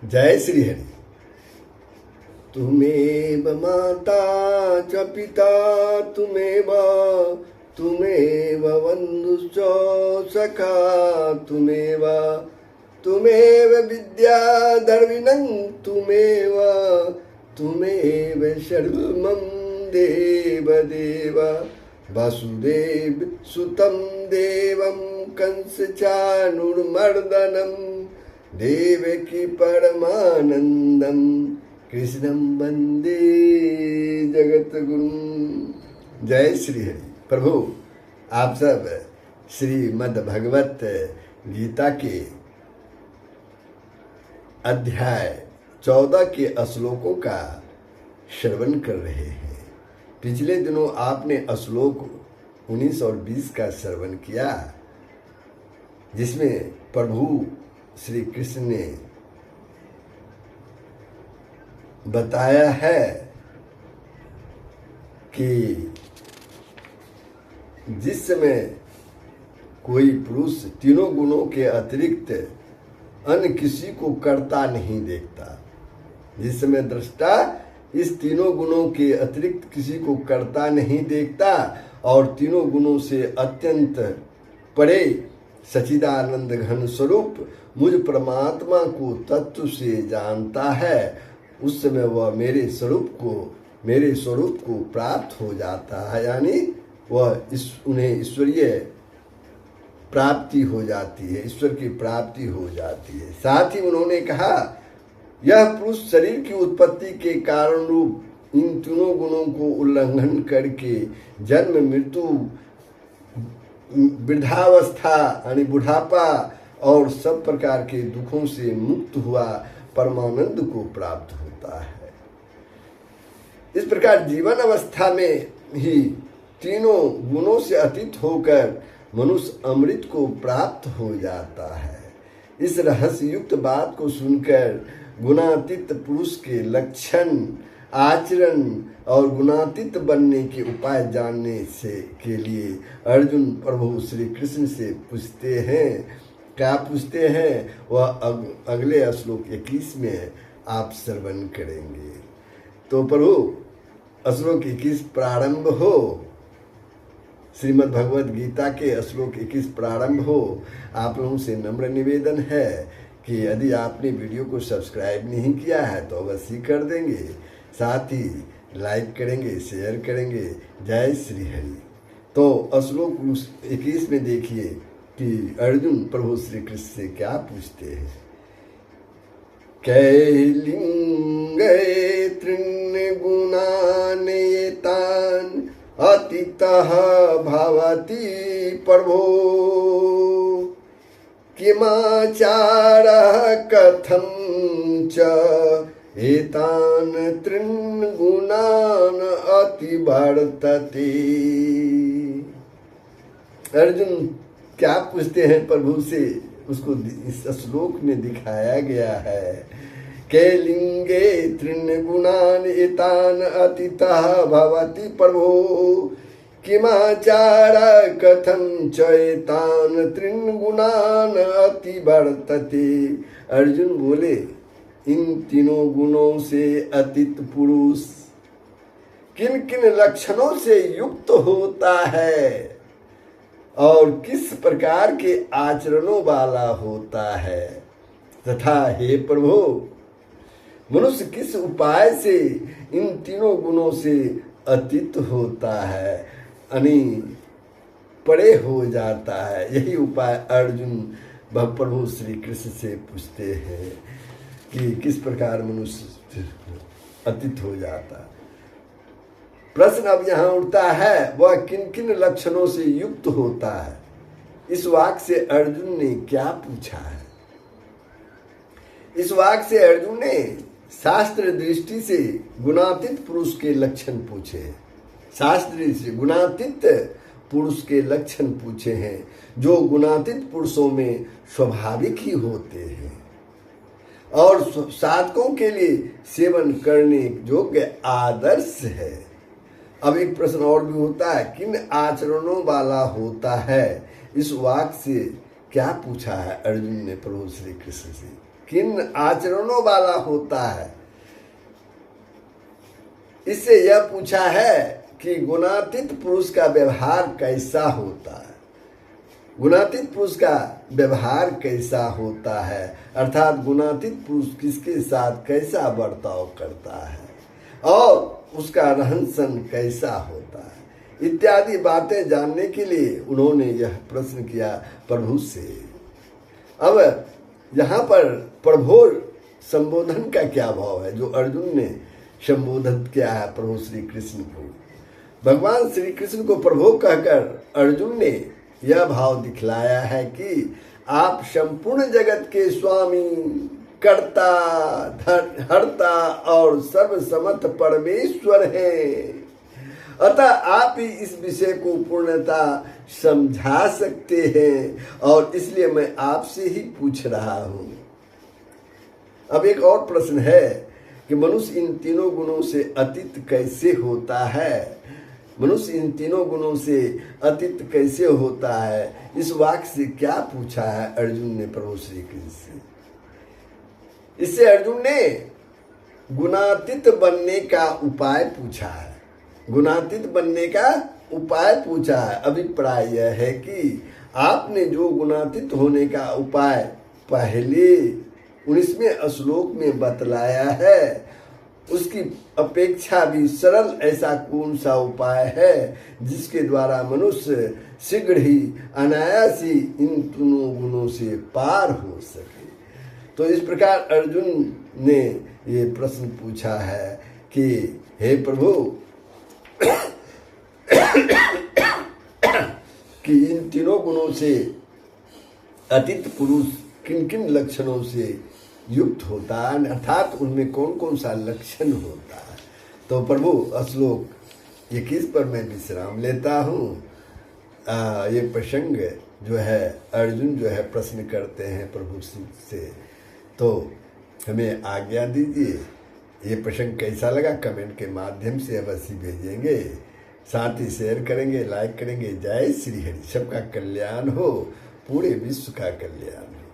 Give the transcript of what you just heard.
जय श्री हरि। तुमेव माता च पिता तुमेव बन्धुश्च सखा तुमेव विद्या द्रविणं तुमेव सर्वं देवदेव। वासुदेव सुतं देवं कंसचाणूरमर्दनं देवकी परमानंदं कृष्णं वंदे जगद्गुरुं। जय श्री हरि। प्रभु आप सब श्रीमद् भगवत गीता के अध्याय 14 के श्लोकों का श्रवण कर रहे हैं। पिछले दिनों आपने श्लोक 19 और 20 का श्रवण किया, जिसमें प्रभु श्री कृष्ण ने बताया है कि जिस समय कोई पुरुष तीनों गुणों के अतिरिक्त अन्य किसी को करता नहीं देखता, जिस समय दृष्टा इस तीनों गुणों के अतिरिक्त किसी को करता नहीं देखता और तीनों गुणों से अत्यंत परे सच्चिदानंद घन स्वरूप मुझ परमात्मा को तत्व से जानता है, उस समय वह मेरे स्वरूप को प्राप्त हो जाता है। यानी वह उन्हें ईश्वरीय प्राप्ति हो जाती है, ईश्वर की प्राप्ति हो जाती है। साथ ही उन्होंने कहा, यह पुरुष शरीर की उत्पत्ति के कारण रूप इन तीनों गुणों को उल्लंघन करके जन्म मृत्यु वृद्धावस्था यानी बुढ़ापा और सब प्रकार के दुखों से मुक्त हुआ परमानंद को प्राप्त होता है। इस प्रकार जीवन अवस्था में ही तीनों गुणों से अतीत होकर मनुष्य अमृत को प्राप्त हो जाता है। इस रहस्य युक्त बात को सुनकर गुणातीत पुरुष के लक्षण, आचरण और गुणातीत बनने के उपाय जानने के लिए अर्जुन प्रभु श्री कृष्ण से पूछते हैं। क्या पूछते हैं वह अगले श्लोक 21 में आप श्रवण करेंगे। तो प्रभु श्लोक 21 प्रारंभ हो, श्रीमद् भगवद गीता के श्लोक 21 प्रारंभ हो। आप लोगों से नम्र निवेदन है कि यदि आपने वीडियो को सब्सक्राइब नहीं किया है तो अवश्य कर देंगे, साथ ही लाइक करेंगे, शेयर करेंगे। जय श्री हरि। तो श्लोक 21 में देखिए कि अर्जुन प्रभु श्री कृष्ण से क्या पूछते हैं। कैलिंगे त्रीन् गुणान् एतान् अतीतः भवति प्रभो किमाचारः कथं च एतान् त्रीन् गुणान् अतिवर्तते। अर्जुन क्या पूछते हैं प्रभु से, उसको इस श्लोक में दिखाया गया है। कैलिंगे त्रीन् गुणान् एतान् अतीतः भवति प्रभो किमाचारः कथं च एतान् त्रीन् गुणान् अतिवर्तते। अर्जुन बोले, इन तीनों गुणों से अतीत पुरुष किन किन लक्षणों से युक्त होता है और किस प्रकार के आचरणों वाला होता है, तथा हे प्रभु मनुष्य किस उपाय से इन तीनों गुणों से अतीत होता है, यानी परे हो जाता है। यही उपाय अर्जुन प्रभु श्री कृष्ण से पूछते हैं कि किस प्रकार मनुष्य अतीत हो जाता है। प्रश्न अब यहाँ उठता है, वह किन किन लक्षणों से युक्त होता है। इस वाक्य से अर्जुन ने क्या पूछा है? इस वाक्य से अर्जुन ने शास्त्र दृष्टि से गुणातीत पुरुष के लक्षण पूछे। शास्त्र से गुणातीत पुरुष के लक्षण पूछे हैं, जो गुणातीत पुरुषों में स्वाभाविक ही होते हैं और साधकों के लिए सेवन करने योग्य आदर्श है। अब एक प्रश्न और भी होता है, किन आचरणों वाला होता है? इस वाक्य से क्या पूछा है अर्जुन ने प्रभु श्री कृष्ण से? किन आचरणों वाला होता है। इससे यह पूछा है कि गुणातीत पुरुष का व्यवहार कैसा होता है। गुणातीत पुरुष का व्यवहार कैसा होता है, अर्थात गुणातीत पुरुष किसके साथ कैसा बर्ताव करता है और उसका रहन सहन कैसा होता है, इत्यादि बातें जानने के लिए उन्होंने यह प्रश्न किया प्रभु से। अब यहाँ पर प्रभु संबोधन का क्या भाव है, जो अर्जुन ने संबोधन किया है प्रभु श्री कृष्ण को। भगवान श्री कृष्ण को प्रभु कहकर अर्जुन ने यह भाव दिखलाया है कि आप संपूर्ण जगत के स्वामी, कर्ता, हर्ता और सर्वसमर्थ परमेश्वर हैं। अतः आप ही इस विषय को पूर्णता समझा सकते हैं और इसलिए मैं आपसे ही पूछ रहा हूं। अब एक और प्रश्न है कि मनुष्य इन तीनों गुणों से अतीत कैसे होता है। मनुष्य इन तीनों गुणों से अतीत कैसे होता है, इस वाक्य से क्या पूछा है अर्जुन ने प्रभु श्री कृष्ण से। इससे अर्जुन ने गुणातीत बनने का उपाय पूछा है। गुणातीत बनने का उपाय पूछा है। अभिप्राय यह है कि आपने जो गुणातीत होने का उपाय पहले 19वें श्लोक में बतलाया है, उसकी अपेक्षा भी सरल ऐसा कौन सा उपाय है जिसके द्वारा मनुष्य शीघ्र ही अनायास ही इन तीनों गुणों से पार हो सके। तो इस प्रकार अर्जुन ने ये प्रश्न पूछा है कि हे प्रभु, कि इन तीनों गुणों से अतीत पुरुष किन किन लक्षणों से युक्त होता है, अर्थात उनमें कौन कौन सा लक्षण होता है। तो प्रभु श्लोक 21 पर मैं विश्राम लेता हूँ। ये प्रसंग जो है अर्जुन जो है प्रश्न करते हैं प्रभु से, तो हमें आज्ञा दीजिए। ये प्रसंग कैसा लगा कमेंट के माध्यम से अवश्य भेजेंगे, साथ ही शेयर करेंगे, लाइक करेंगे। जय श्री हरि। सबका कल्याण हो, पूरे विश्व का कल्याण हो।